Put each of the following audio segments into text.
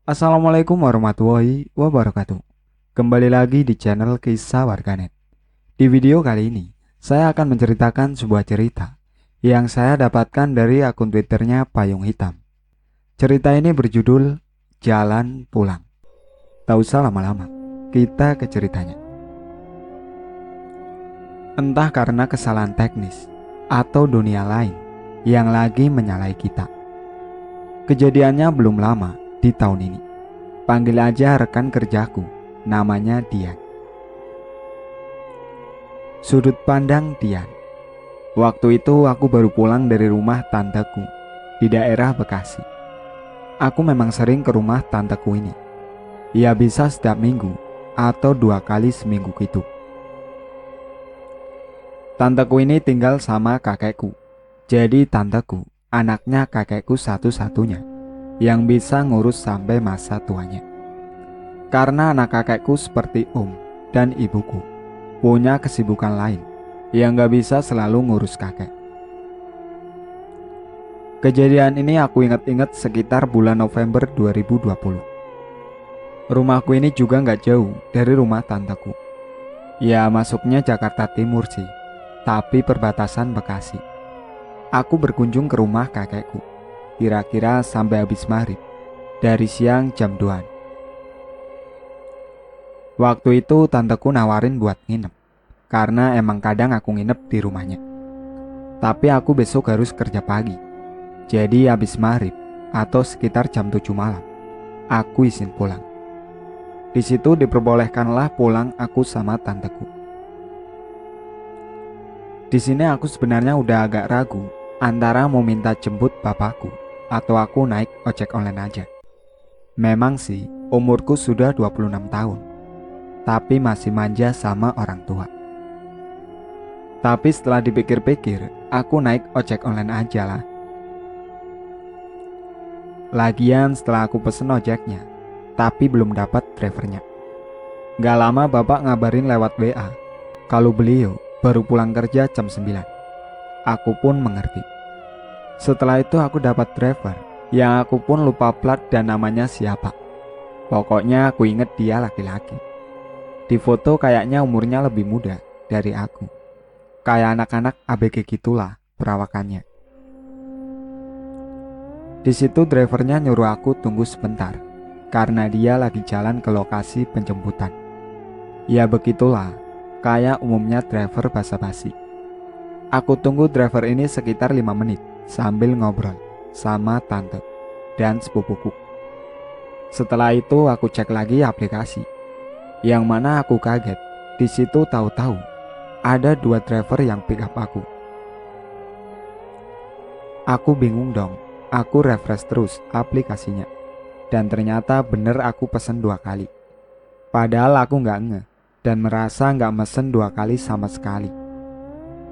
Assalamualaikum warahmatullahi wabarakatuh. Kembali lagi di channel Kisah Warganet. Di video kali ini, saya akan menceritakan sebuah cerita yang saya dapatkan dari akun Twitternya Payung Hitam. Cerita ini berjudul Jalan Pulang. Tak usah lama-lama, kita ke ceritanya. Entah karena kesalahan teknis atau dunia lain yang lagi menyalahi kita. Kejadiannya belum lama di tahun ini. Panggil aja rekan kerjaku, namanya Dian. Sudut pandang Dian. Waktu itu aku baru pulang dari rumah tanteku di daerah Bekasi. Aku memang sering ke rumah tanteku ini. Ya bisa setiap minggu atau 2 kali seminggu gitu. Tanteku ini tinggal sama kakekku. Jadi tanteku anaknya kakekku satu-satunya yang bisa ngurus sampai masa tuanya. Karena anak kakekku seperti dan ibuku punya kesibukan lain yang gak bisa selalu ngurus kakek. Kejadian ini aku ingat-ingat sekitar bulan November 2020. Rumahku ini juga gak jauh dari rumah tanteku. Ya masuknya Jakarta Timur sih, tapi perbatasan Bekasi. Aku berkunjung ke rumah kakekku kira-kira sampai habis maghrib, dari siang jam 2. Waktu itu tanteku nawarin buat nginep, karena emang kadang aku nginep di rumahnya. Tapi aku besok harus kerja pagi, jadi habis maghrib atau sekitar jam 7 malam, aku izin pulang. Di situ diperbolehkanlah pulang aku sama tanteku. Di sini aku sebenarnya udah agak ragu antara mau minta jemput bapakku atau aku naik ojek online aja. Memang sih umurku sudah 26 tahun, tapi masih manja sama orang tua. Tapi setelah dipikir-pikir, aku naik ojek online aja lah. Lagian setelah aku pesen ojeknya, tapi belum dapat drivernya. Gak lama bapak ngabarin lewat WA kalau beliau baru pulang kerja jam 9. Aku pun mengerti. Setelah itu aku dapat driver yang aku pun lupa plat dan namanya siapa. Pokoknya aku inget dia laki-laki. Di foto kayaknya umurnya lebih muda dari aku. Kayak anak-anak ABG gitulah perawakannya. Di situ drivernya nyuruh aku tunggu sebentar karena dia lagi jalan ke lokasi penjemputan. Ya begitulah, kayak umumnya driver basa-basi. Aku tunggu driver ini sekitar 5 menit sambil ngobrol sama tante dan sepupuku. Setelah itu aku cek lagi aplikasi. Yang mana aku kaget, di situ tahu-tahu ada 2 driver yang pick up aku. Aku bingung dong. Aku refresh terus aplikasinya. Dan ternyata bener aku pesen 2 kali. Padahal aku nggak ngeh dan merasa nggak mesen 2 kali sama sekali.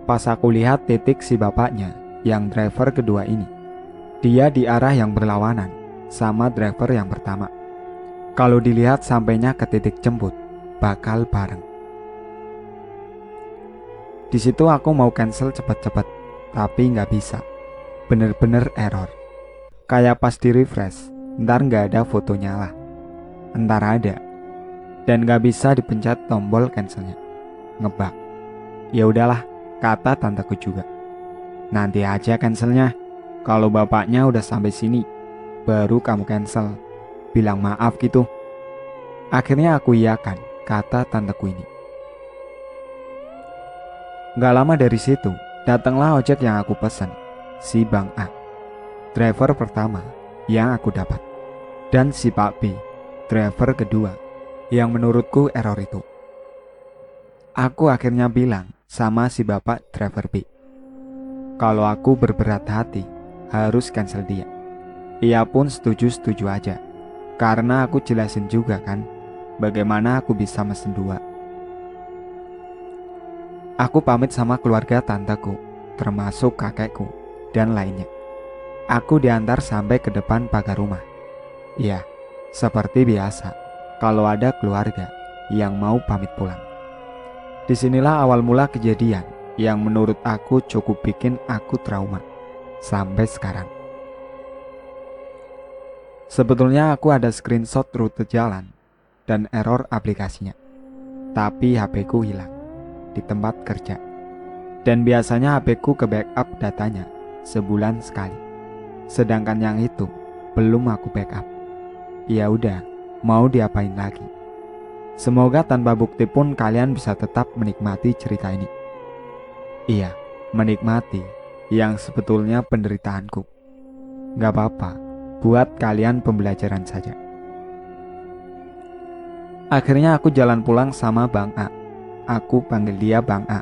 Pas aku lihat titik si bapaknya yang driver kedua ini, dia di arah yang berlawanan sama driver yang pertama. Kalau dilihat sampainya ke titik jemput, bakal bareng. Di situ aku mau cancel cepet-cepet, tapi nggak bisa. Bener-bener error. Kayak pas di refresh, ntar nggak ada fotonya lah. Ntar ada, dan nggak bisa dipencet tombol cancelnya. Ngebug. Ya udahlah, kata tanteku juga. Nanti aja cancelnya. Kalau bapaknya udah sampai sini, baru kamu cancel. Bilang maaf gitu. Akhirnya aku iyakan, kata tanteku ini. Gak lama dari situ, datanglah ojek yang aku pesan, si Bang A, driver pertama yang aku dapat, dan si Pak B, driver kedua, yang menurutku error itu. Aku akhirnya bilang sama si bapak driver B, kalau aku berberat hati, harus cancel dia. Ia pun setuju-setuju aja, karena aku jelasin juga kan, bagaimana aku bisa mesen 2. Aku pamit sama keluarga tanteku, termasuk kakekku, dan lainnya. Aku diantar sampai ke depan pagar rumah. Ya, seperti biasa, kalau ada keluarga yang mau pamit pulang. Disinilah awal mula kejadian yang menurut aku cukup bikin aku trauma sampai sekarang. Sebetulnya aku ada screenshot rute jalan dan error aplikasinya. Tapi HP ku hilang di tempat kerja. Dan biasanya HP ku ke backup datanya sebulan sekali. Sedangkan yang itu belum aku backup. Ya udah, mau diapain lagi? Semoga tanpa bukti pun kalian bisa tetap menikmati cerita ini. Iya, menikmati yang sebetulnya penderitaanku. Gak apa-apa, buat kalian pembelajaran saja. Akhirnya aku jalan pulang sama Bang A. Aku panggil dia Bang A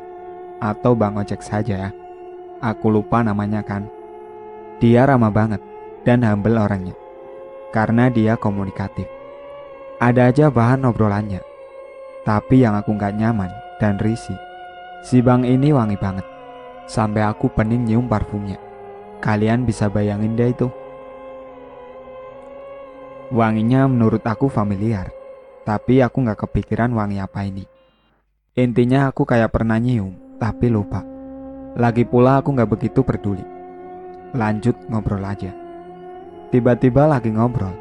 atau Bang Ojek saja ya. Aku lupa namanya kan. Dia ramah banget dan humble orangnya. Karena dia komunikatif. Ada aja bahan obrolannya. Tapi yang aku gak nyaman dan risih, si Bang ini wangi banget. Sampai aku pening nyium parfumnya. Kalian bisa bayangin deh itu. Wanginya menurut aku familiar. Tapi aku gak kepikiran wangi apa ini. Intinya aku kayak pernah nyium, tapi lupa. Lagi pula aku gak begitu peduli. Lanjut ngobrol aja. Tiba-tiba lagi ngobrol,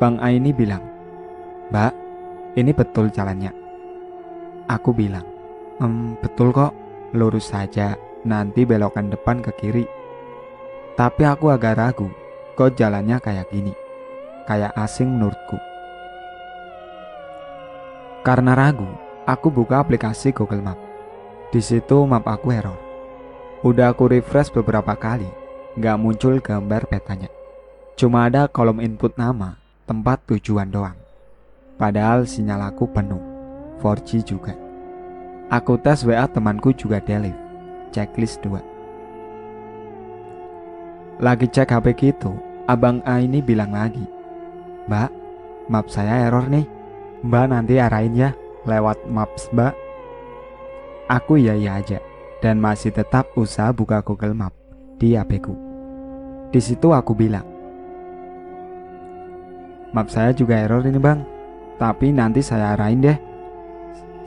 Bang A ini bilang, "Mbak, ini betul jalannya?" Aku bilang, betul kok, lurus saja, nanti belokan depan ke kiri." Tapi aku agak ragu, kok jalannya kayak gini, kayak asing menurutku. Karena ragu, aku buka aplikasi Google Map. Di situ map aku error. Udah aku refresh beberapa kali, gak muncul gambar petanya. Cuma ada kolom input nama, tempat tujuan doang. Padahal sinyal aku penuh, 4G juga. Aku tes WA temanku juga delete, checklist 2. Lagi cek HP gitu, Abang A ini bilang lagi, "Mbak, map saya error nih. Mbak nanti arahin ya lewat Maps Mbak." Aku iya aja dan masih tetap usaha buka Google Map di HP-ku. Di situ aku bilang, "Map saya juga error ini bang, tapi nanti saya arahin deh."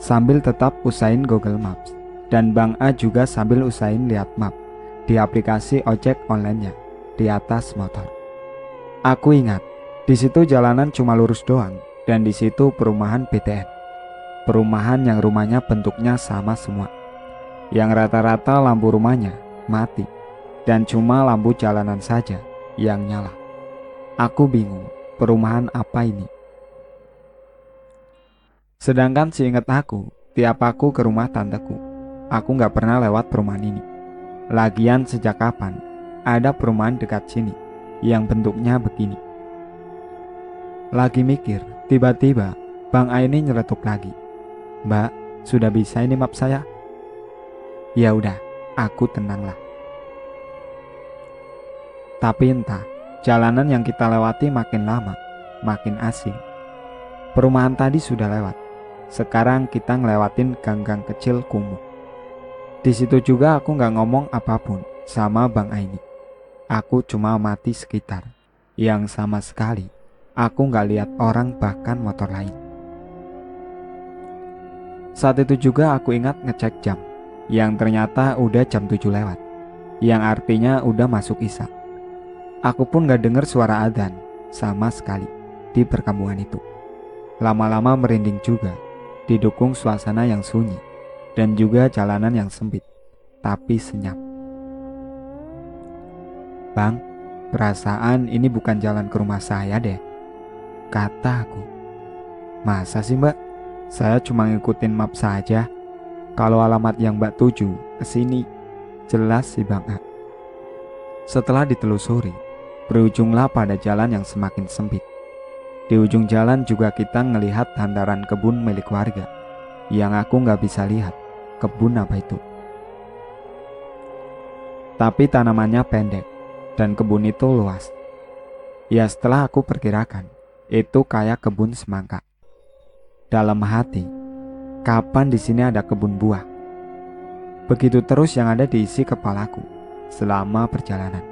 Sambil tetap usahain Google Maps. Dan Bang A juga sambil usahain lihat map di aplikasi ojek online-nya di atas motor. Aku ingat, di situ jalanan cuma lurus doang dan di situ perumahan BTN. Perumahan yang rumahnya bentuknya sama semua. Yang rata-rata lampu rumahnya mati dan cuma lampu jalanan saja yang nyala. Aku bingung, perumahan apa ini? Sedangkan seingat aku, tiap aku ke rumah tanteku, aku gak pernah lewat perumahan ini. Lagian sejak kapan ada perumahan dekat sini yang bentuknya begini? Lagi mikir, tiba-tiba Bang A ini nyeletuk lagi, "Mbak, sudah bisa ini map saya?" Ya udah, aku tenanglah. Tapi entah, jalanan yang kita lewati makin lama, makin asing. Perumahan tadi sudah lewat. Sekarang kita ngelewatin gang-gang kecil kumuh. Di situ juga aku gak ngomong apapun sama Bang A ini. Aku cuma amati sekitar, yang sama sekali aku gak lihat orang bahkan motor lain. Saat itu juga aku ingat ngecek jam, yang ternyata udah jam 7 lewat, yang artinya udah masuk isya. Aku pun gak dengar suara adzan sama sekali di perkampungan itu. Lama-lama merinding juga, didukung suasana yang sunyi dan juga jalanan yang sempit tapi senyap. "Bang, perasaan ini bukan jalan ke rumah saya deh," kata aku. "Masa sih mbak? Saya cuma ngikutin map saja. Kalau alamat yang mbak tuju kesini," jelas si Bang A. Setelah ditelusuri, berujunglah pada jalan yang semakin sempit. Di ujung jalan juga kita ngelihat hantaran kebun milik warga, yang aku gak bisa lihat kebun apa itu. Tapi tanamannya pendek, dan kebun itu luas. Ya setelah aku perkirakan, itu kayak kebun semangka. Dalam hati, kapan di sini ada kebun buah? Begitu terus yang ada diisi kepalaku selama perjalanan.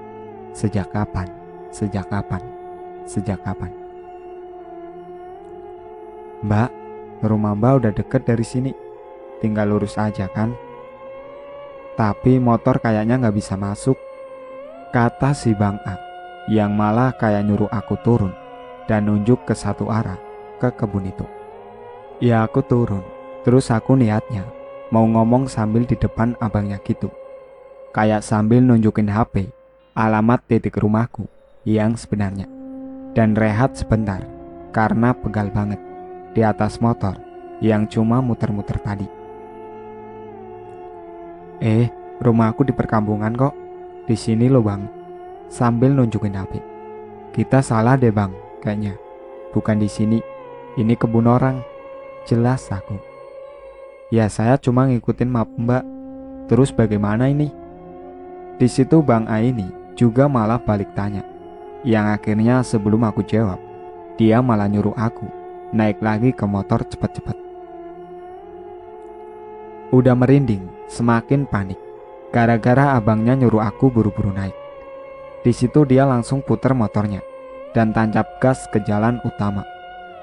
Sejak kapan? Sejak kapan? Sejak kapan? "Mbak, rumah mbak udah deket dari sini. Tinggal lurus aja kan? Tapi motor kayaknya gak bisa masuk," kata si Bang A, yang malah kayak nyuruh aku turun. dan nunjuk ke satu arah, ke kebun itu. Ya aku turun, terus aku niatnya mau ngomong sambil di depan abangnya gitu. Kayak sambil nunjukin HP, alamat titik rumahku yang sebenarnya. Dan rehat sebentar, karena pegal banget di atas motor yang cuma muter-muter tadi. Rumahku di perkampungan kok. Di sini loh bang. Sambil nunjukin HP. Kita salah deh bang, kayaknya. Bukan di sini. Ini kebun orang. Jelas aku. Ya saya cuma ngikutin map mbak. Terus bagaimana ini? Di situ bang A ini juga malah balik tanya. Yang akhirnya sebelum aku jawab, dia malah nyuruh aku naik lagi ke motor cepat-cepat. Udah merinding, semakin panik. Gara-gara abangnya nyuruh aku buru-buru naik. Di situ dia langsung puter motornya dan tancap gas ke jalan utama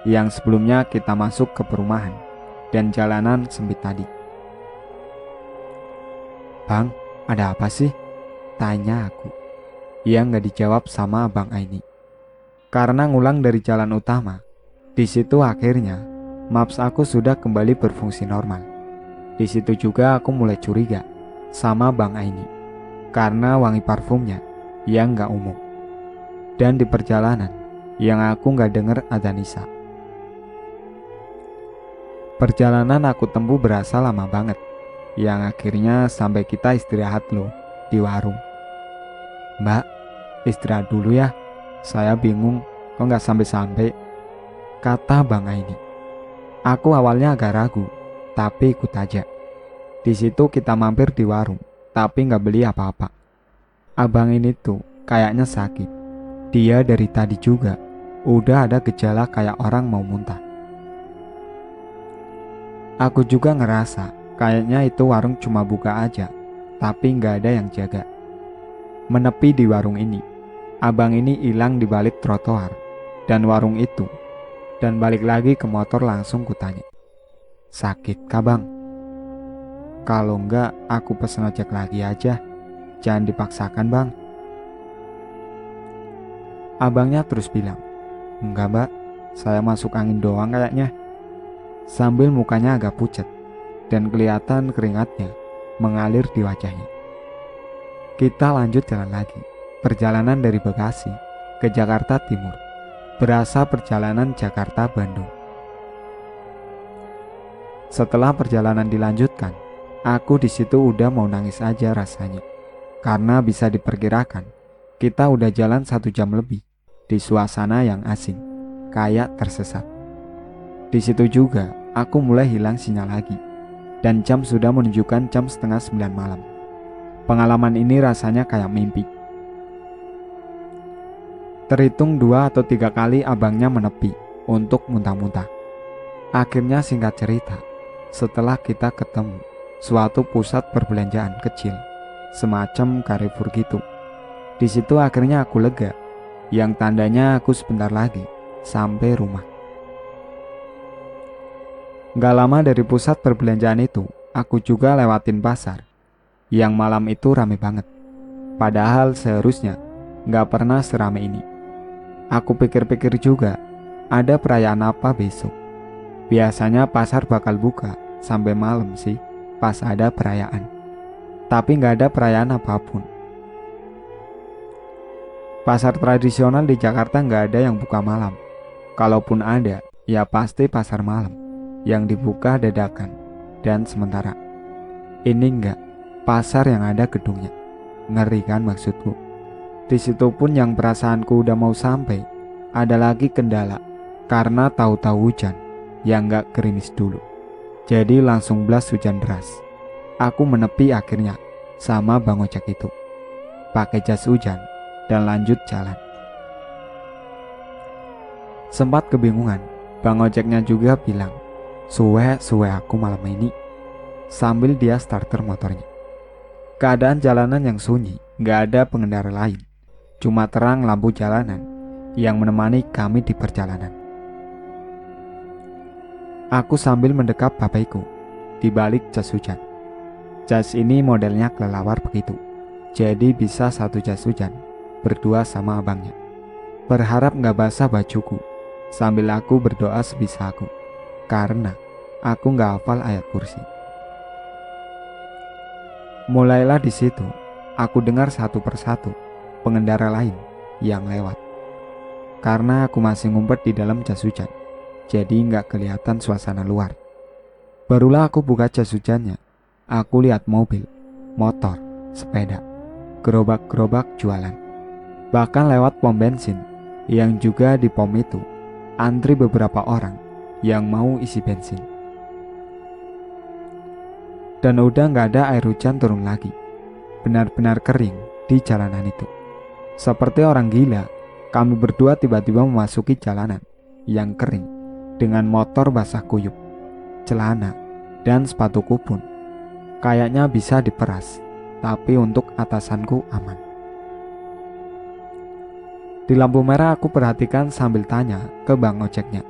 yang sebelumnya kita masuk ke perumahan dan jalanan sempit tadi. Bang, ada apa sih? Tanya aku. Yang gak dijawab sama abang Aini. Karena ngulang dari jalan utama, di situ akhirnya maps aku sudah kembali berfungsi normal. Di situ juga aku mulai curiga sama bang Aini karena wangi parfumnya yang gak umum. Dan di perjalanan yang aku gak denger ada Nisa. Perjalanan aku tempuh berasa lama banget, yang akhirnya sampai kita istirahat loh di warung. Mbak, istirahat dulu ya, saya bingung kok gak sampai-sampai, kata bang Aini. Aku awalnya agak ragu, tapi ikut aja. Di situ kita mampir di warung, tapi gak beli apa-apa. Abang ini tuh kayaknya sakit. Dia dari tadi juga udah ada gejala kayak orang mau muntah. Aku juga ngerasa kayaknya itu warung cuma buka aja, tapi gak ada yang jaga. Menepi di warung ini, abang ini hilang di balik trotoar dan warung itu, dan balik lagi ke motor. Langsung kutanya, sakit kah bang? Kalau enggak aku pesen ojek lagi aja, jangan dipaksakan bang. Abangnya terus bilang, enggak mbak, saya masuk angin doang kayaknya. Sambil mukanya agak pucat dan kelihatan keringatnya mengalir di wajahnya. Kita lanjut jalan lagi. Perjalanan dari Bekasi ke Jakarta Timur, berasa perjalanan Jakarta-Bandung. Setelah perjalanan dilanjutkan, aku di situ udah mau nangis aja rasanya. Karena bisa diperkirakan, kita udah jalan 1 jam lebih di suasana yang asing, kayak tersesat. Di situ juga aku mulai hilang sinyal lagi, dan jam sudah menunjukkan jam 8:30 malam. Pengalaman ini rasanya kayak mimpi. Terhitung 2 atau 3 kali abangnya menepi untuk muntah-muntah. Akhirnya singkat cerita, setelah kita ketemu suatu pusat perbelanjaan kecil, semacam Carrefour gitu. Di situ akhirnya aku lega, yang tandanya aku sebentar lagi sampai rumah. Gak lama dari pusat perbelanjaan itu, aku juga lewatin pasar yang malam itu rame banget. Padahal seharusnya gak pernah serame ini. Aku pikir-pikir juga, ada perayaan apa besok? Biasanya pasar bakal buka sampai malam sih pas ada perayaan. Tapi gak ada perayaan apapun. Pasar tradisional di Jakarta gak ada yang buka malam. Kalaupun ada, ya pasti pasar malam yang dibuka dadakan dan sementara. Ini enggak, pasar yang ada gedungnya. Ngeri kan maksudku? Di situ pun yang perasaanku udah mau sampai, ada lagi kendala karena tahu-tahu hujan yang enggak gerimis dulu. Jadi langsung blas hujan deras. Aku menepi akhirnya sama bang ojek itu, pakai jas hujan dan lanjut jalan. Sempat kebingungan, bang ojeknya juga bilang, suwe aku malam ini, sambil dia starter motornya. Keadaan jalanan yang sunyi, gak ada pengendara lain, cuma terang lampu jalanan yang menemani kami di perjalanan. Aku sambil mendekap HP-ku di balik jas hujan. Jas ini modelnya kelelawar begitu, jadi bisa 1 jas hujan berdua sama abangnya. Berharap gak basah bajuku sambil aku berdoa sebisaku, karena aku nggak hafal ayat kursi. Mulailah di situ, aku dengar satu persatu pengendara lain yang lewat. Karena aku masih ngumpet di dalam jas hujan, jadi nggak kelihatan suasana luar. Barulah aku buka jas hujannya. Aku lihat mobil, motor, sepeda, gerobak-gerobak jualan. Bahkan lewat pom bensin, yang juga di pom itu antri beberapa orang yang mau isi bensin. Dan udah nggak ada air hujan turun lagi. Benar-benar kering di jalanan itu. Seperti orang gila, kami berdua tiba-tiba memasuki jalanan yang kering dengan motor basah kuyup, celana, dan sepatuku pun kayaknya bisa diperas, tapi untuk atasanku aman. Di lampu merah aku perhatikan sambil tanya ke bang ojeknya,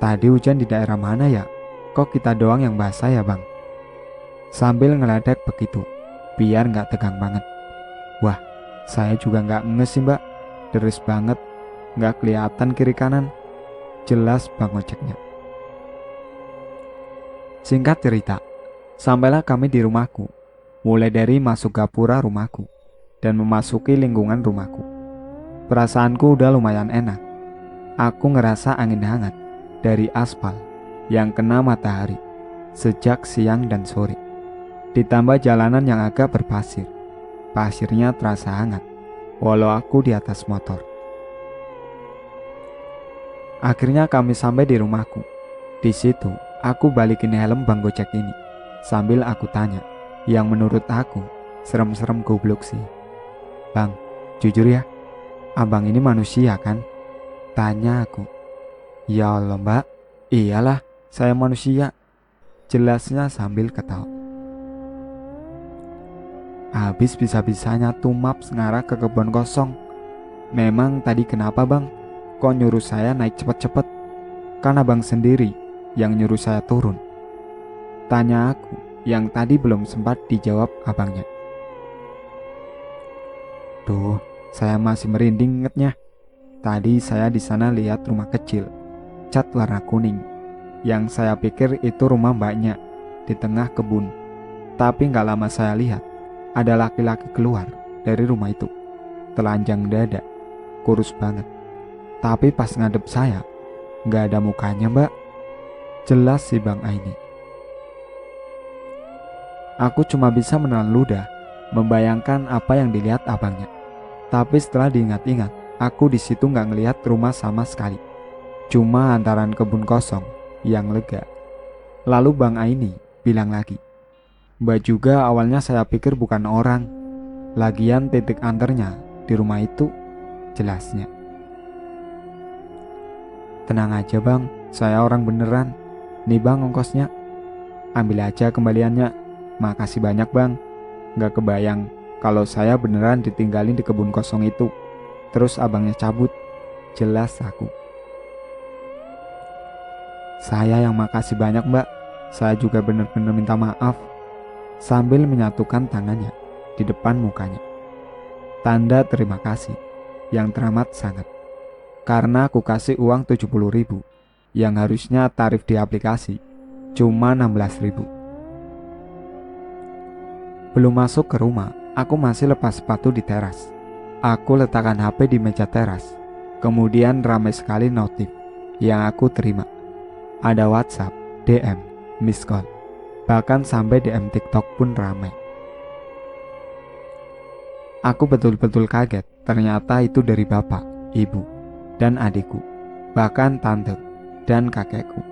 "Tadi hujan di daerah mana ya? Kok kita doang yang basah ya bang?" Sambil ngeledek begitu, biar gak tegang banget. Wah, saya juga gak nges sih mbak, deres banget, gak kelihatan kiri kanan. Jelas bang ojeknya. Singkat cerita, sampailah kami di rumahku. Mulai dari masuk gapura rumahku dan memasuki lingkungan rumahku. Perasaanku udah lumayan enak. Aku ngerasa angin hangat dari aspal yang kena matahari sejak siang dan sore. Ditambah jalanan yang agak berpasir. Pasirnya terasa hangat walau aku di atas motor. Akhirnya kami sampai di rumahku. Di situ aku balikin helm bang Gojek ini sambil aku tanya, yang menurut aku serem-serem goblok sih. "Bang, jujur ya, abang ini manusia kan?" tanya aku. "Ya Allah mbak, iyalah saya manusia," jelasnya sambil ketawa. Habis bisa-bisanya tuh Maps ngarah ke kebun kosong. "Memang tadi kenapa bang? Kok nyuruh saya naik cepet-cepet? Kan abang sendiri yang nyuruh saya turun," tanya aku yang tadi belum sempat dijawab abangnya. Duh, saya masih merinding ingetnya. Tadi saya di sana lihat rumah kecil, cat warna kuning, yang saya pikir itu rumah mbaknya di tengah kebun. Tapi gak lama saya lihat, ada laki-laki keluar dari rumah itu, telanjang dada, kurus banget. Tapi pas ngadep saya, gak ada mukanya mbak. Jelas si bang Aini. Aku cuma bisa menelan ludah, membayangkan apa yang dilihat abangnya. Tapi setelah diingat-ingat, aku di situ gak ngelihat rumah sama sekali. Cuma antaran kebun kosong yang lega. Lalu bang Aini bilang lagi, "Mbak juga awalnya saya pikir bukan orang. Lagian titik anternya di rumah itu," jelasnya. "Tenang aja bang, saya orang beneran. Nih bang ongkosnya, ambil aja kembaliannya. Makasih banyak bang. Gak kebayang kalau saya beneran ditinggalin di kebun kosong itu. Terus abangnya cabut," jelas aku. "Saya yang makasih banyak mbak. Saya juga bener-bener minta maaf," sambil menyatukan tangannya di depan mukanya. Tanda terima kasih yang teramat sangat. Karena aku kasih uang 70.000 yang harusnya tarif di aplikasi cuma 16.000. Belum masuk ke rumah, aku masih lepas sepatu di teras. Aku letakkan HP di meja teras. Kemudian ramai sekali notif yang aku terima. Ada WhatsApp, DM, miss call. Bahkan sampai DM TikTok pun ramai. Aku betul-betul kaget. Ternyata itu dari bapak, ibu, dan adikku, bahkan tante dan kakekku,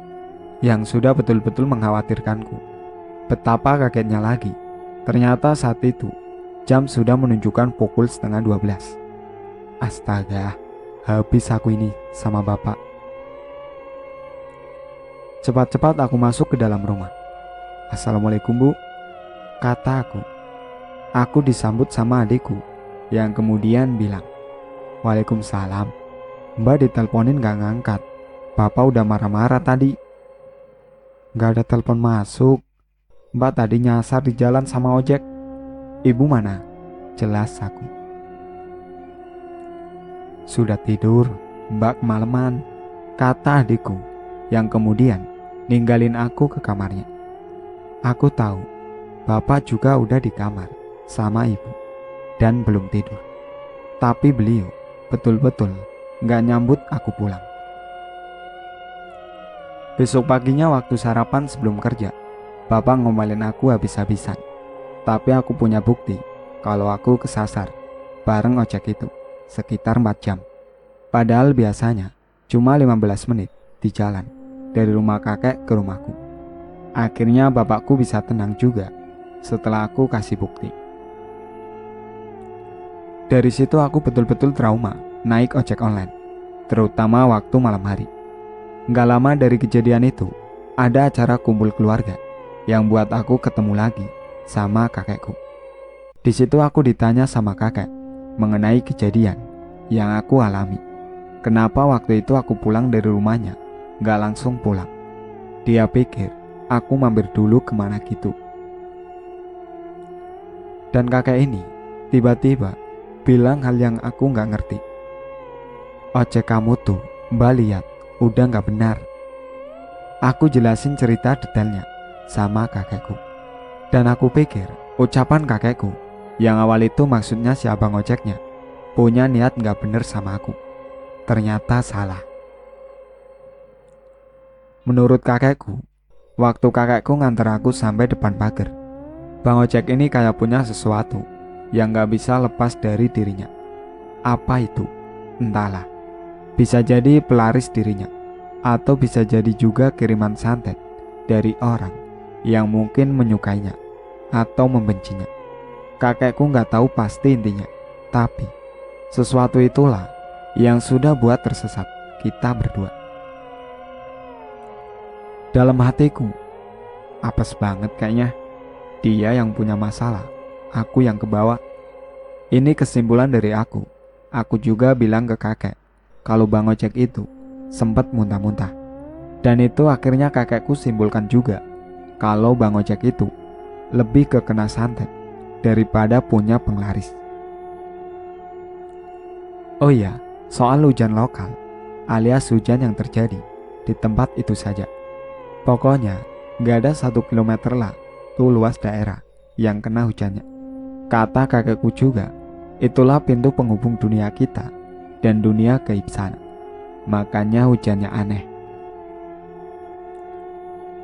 yang sudah betul-betul mengkhawatirkanku. Betapa kagetnya lagi, ternyata saat itu jam sudah menunjukkan pukul 11:30. Astaga, habis aku ini sama bapak. Cepat-cepat aku masuk ke dalam rumah. "Assalamualaikum bu," kata aku. Aku disambut sama adikku yang kemudian bilang, "Waalaikumsalam. Mbak diteleponin gak ngangkat. Bapak udah marah-marah tadi." "Gak ada telepon masuk. Mbak tadi nyasar di jalan sama ojek." "Ibu mana?" jelas aku. "Sudah tidur. Mbak kemalaman. kata adikku yang kemudian ninggalin aku ke kamarnya. Aku tahu bapak juga udah di kamar sama ibu dan belum tidur. Tapi beliau betul-betul gak nyambut aku pulang. Besok paginya waktu sarapan sebelum kerja, bapak ngomelin aku habis-habisan. Tapi aku punya bukti kalau aku kesasar bareng ojek itu sekitar 4 jam. Padahal biasanya cuma 15 menit di jalan dari rumah kakek ke rumahku. Akhirnya bapakku bisa tenang juga setelah aku kasih bukti. Dari situ aku betul-betul trauma naik ojek online, terutama waktu malam hari. Gak lama dari kejadian itu, ada acara kumpul keluarga yang buat aku ketemu lagi sama kakekku. Di situ aku ditanya sama kakek mengenai kejadian yang aku alami. Kenapa waktu itu aku pulang dari rumahnya gak langsung pulang. Dia pikir aku mampir dulu kemana gitu. Dan kakek ini tiba-tiba bilang hal yang aku gak ngerti. Ojek kamu tuh, Mbak lihat, udah gak benar. Aku jelasin cerita detailnya sama kakekku. Dan aku pikir ucapan kakekku yang awal itu maksudnya si abang ojeknya punya niat gak bener sama aku. Ternyata salah. Menurut kakekku, waktu kakekku nganter aku sampai depan pagar, bang ojek ini kayak punya sesuatu yang gak bisa lepas dari dirinya. Apa itu? Entahlah. Bisa jadi pelaris dirinya, atau bisa jadi juga kiriman santet dari orang yang mungkin menyukainya atau membencinya. Kakekku gak tahu pasti intinya, tapi sesuatu itulah yang sudah buat tersesat kita berdua. Dalam hatiku, apes banget kayaknya. Dia yang punya masalah, aku yang kebawa. Ini kesimpulan dari aku. Aku juga bilang ke kakek kalau bang ojek itu sempat muntah-muntah. Dan itu akhirnya kakekku simpulkan juga kalau bang ojek itu lebih ke kena santet daripada punya penglaris. Oh iya, soal hujan lokal alias hujan yang terjadi di tempat itu saja. Pokoknya gak ada 1 kilometer lah tuh luas daerah yang kena hujannya. Kata kakekku juga, itulah pintu penghubung dunia kita dan dunia gaib sana. Makanya hujannya aneh.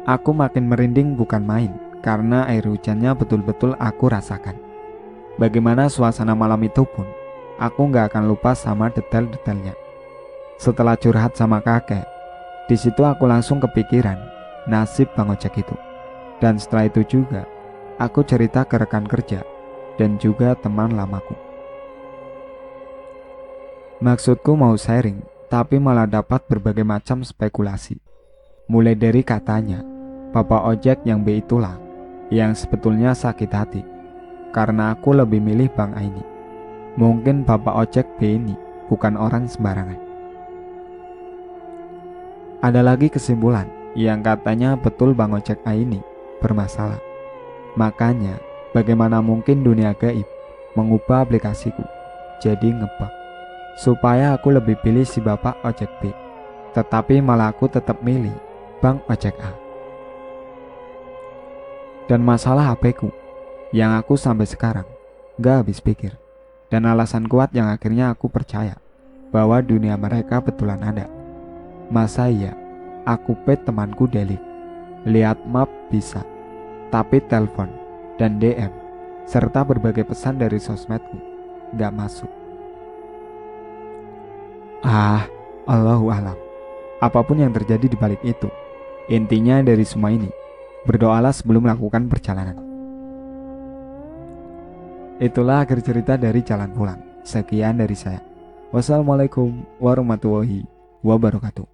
Aku makin merinding bukan main karena air hujannya betul-betul aku rasakan. Bagaimana suasana malam itu pun aku gak akan lupa sama detail-detailnya. Setelah curhat sama kakek, di situ aku langsung kepikiran nasib bang ojek itu. Dan setelah itu juga aku cerita ke rekan kerja dan juga teman lamaku. Maksudku mau sharing, tapi malah dapat berbagai macam spekulasi. Mulai dari katanya bapak ojek yang B itulah yang sebetulnya sakit hati karena aku lebih milih Bang Aini. Mungkin bapak ojek B ini bukan orang sembarangan. Ada lagi kesimpulan yang katanya betul Bang ojek A ini bermasalah. Makanya bagaimana mungkin dunia gaib mengubah aplikasiku jadi ngebug supaya aku lebih pilih si bapak ojek B, tetapi malah aku tetap milih Bang ojek A. Dan masalah HP ku yang aku sampai sekarang gak habis pikir, dan alasan kuat yang akhirnya aku percaya bahwa dunia mereka betulan ada. Masa iya aku pet temanku delete, lihat map bisa, tapi telepon dan DM serta berbagai pesan dari sosmedku gak masuk. Allahu alam. Apapun yang terjadi di balik itu, intinya dari semua ini, berdoalah sebelum melakukan perjalanan. Itulah akhir cerita dari jalan pulang. Sekian dari saya. Wassalamualaikum warahmatullahi wabarakatuh.